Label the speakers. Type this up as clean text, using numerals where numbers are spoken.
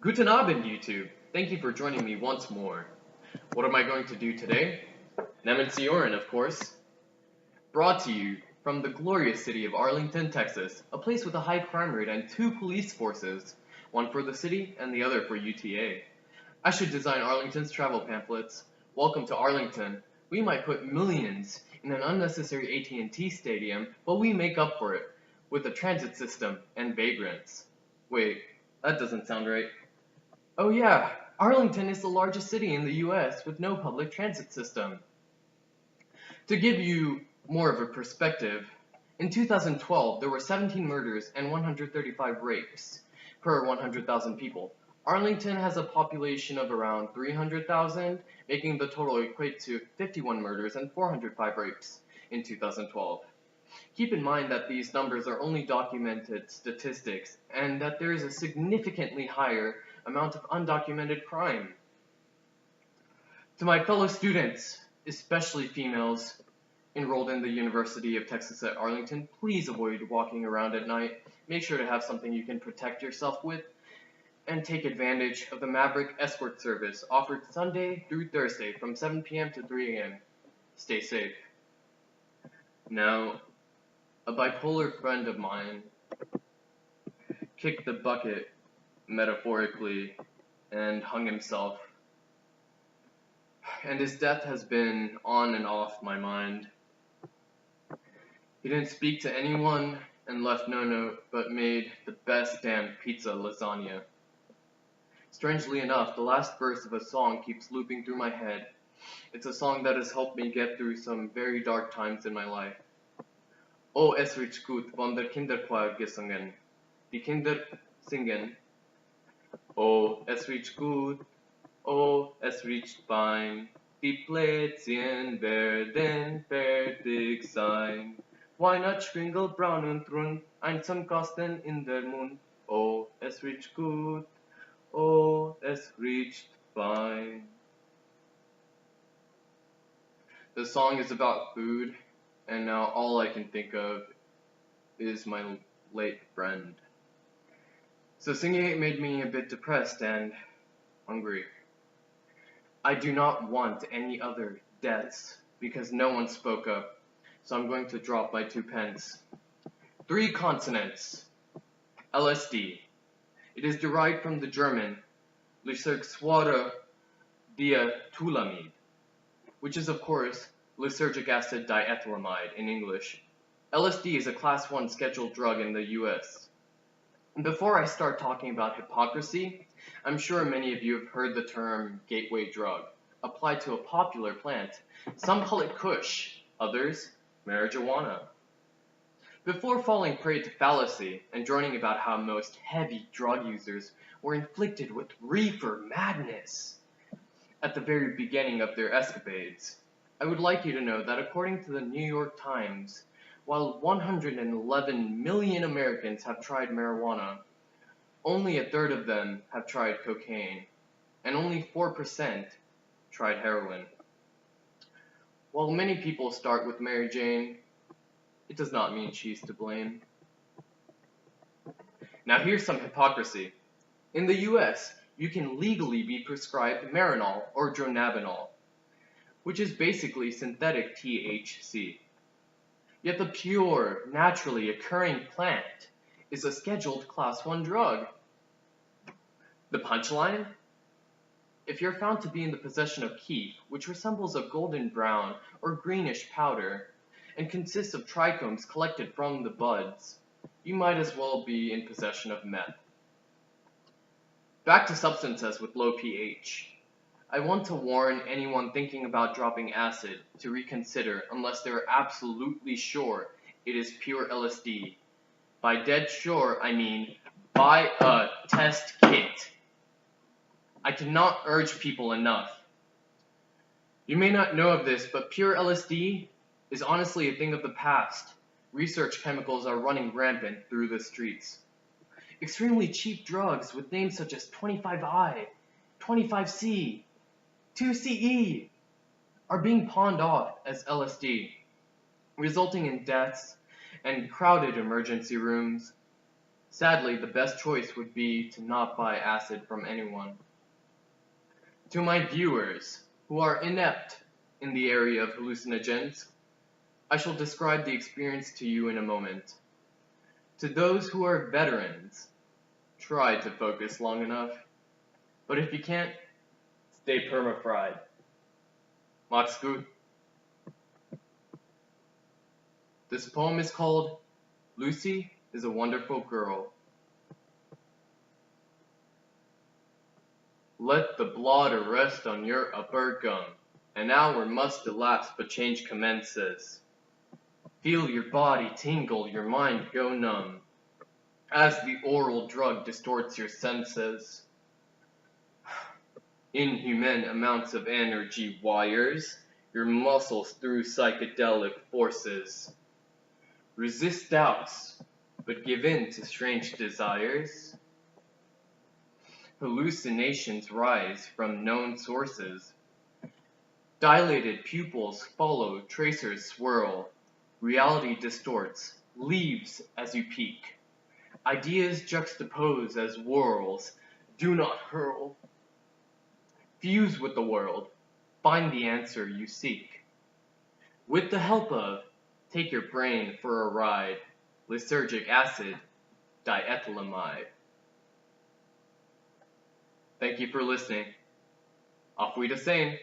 Speaker 1: Guten Abend, YouTube. Thank you for joining me once more. What am I going to do today? Nemen Sioran, of course. Brought to you from the glorious city of Arlington, Texas, a place with a high crime rate and two police forces, one for the city and the other for UTA. I should design Arlington's travel pamphlets. Welcome to Arlington. We might put millions in an unnecessary AT&T stadium, but we make up for it with a transit system and vagrants. Wait, that doesn't sound right. Oh yeah, Arlington is the largest city in the US with no public transit system. To give you more of a perspective, in 2012 there were 17 murders and 135 rapes per 100,000 people. Arlington has a population of around 300,000, making the total equate to 51 murders and 405 rapes in 2012. Keep in mind that these numbers are only documented statistics and that there is a significantly higher amount of undocumented crime. To my fellow students, especially females enrolled in the University of Texas at Arlington, please avoid walking around at night. Make sure to have something you can protect yourself with, and take advantage of the Maverick Escort service offered Sunday through Thursday from 7 p.m. to 3 a.m. Stay safe. Now, a bipolar friend of mine kicked the bucket, metaphorically, and hung himself. And his death has been on and off my mind. He didn't speak to anyone and left no note, but made the best damn pizza lasagna. Strangely enough, the last verse of a song keeps looping through my head. It's a song that has helped me get through some very dark times in my life. Oh, es riecht gut, von der Kinderchor gesungen. Die Kinder singen. Oh, es riecht gut, oh, es riecht fein. Die Plätzchen werden fertig sein. Weihnacht schwingelt braun und rund, ein zum Kosten in der Mund. Oh, es riecht gut, oh, es riecht fine. The song is about food, and now all I can think of is my late friend. So singing it made me a bit depressed and hungry. I do not want any other deaths because no one spoke up, so I'm going to drop my 2 pence. 3 consonants. LSD. It is derived from the German Lysergic diethylamide, which is of course lysergic acid diethylamide in English. LSD is a class 1 scheduled drug in the US. Before I start talking about hypocrisy, I'm sure many of you have heard the term gateway drug applied to a popular plant. Some call it kush, others marijuana. Before falling prey to fallacy and droning about how most heavy drug users were inflicted with reefer madness at the very beginning of their escapades, I would like you to know that according to the New York Times, while 111 million Americans have tried marijuana, only a third of them have tried cocaine, and only 4% tried heroin. While many people start with Mary Jane, it does not mean she's to blame. Now here's some hypocrisy. In the US, you can legally be prescribed Marinol or Dronabinol, which is basically synthetic THC. Yet the pure, naturally occurring plant is a scheduled class 1 drug. The punchline? If you're found to be in the possession of keef, which resembles a golden brown or greenish powder, and consists of trichomes collected from the buds, you might as well be in possession of meth. Back to substances with low pH. I want to warn anyone thinking about dropping acid to reconsider unless they are absolutely sure it is pure LSD. By dead sure, I mean buy a test kit. I cannot urge people enough. You may not know of this, but pure LSD is honestly a thing of the past. Research chemicals are running rampant through the streets. Extremely cheap drugs with names such as 25I, 25C, 2CE are being pawned off as LSD, resulting in deaths and crowded emergency rooms. Sadly, the best choice would be to not buy acid from anyone. To my viewers who are inept in the area of hallucinogens, I shall describe the experience to you in a moment. To those who are veterans, try to focus long enough. But if you can't, stay perma-fried. Macht's gut. This poem is called Lucy is a Wonderful Girl. Let the blotter rest on your upper gum. An hour must elapse, but change commences. Feel your body tingle, your mind go numb, as the oral drug distorts your senses. Inhuman amounts of energy wires your muscles through psychedelic forces. Resist doubts, but give in to strange desires. Hallucinations rise from known sources. Dilated pupils follow tracers swirl. Reality distorts, leaves as you peek. Ideas juxtapose as whorls. Do not hurl. Fuse with the world. Find the answer you seek. With the help of, take your brain for a ride. Lysergic acid, diethylamide. Thank you for listening. Auf Wiedersehen.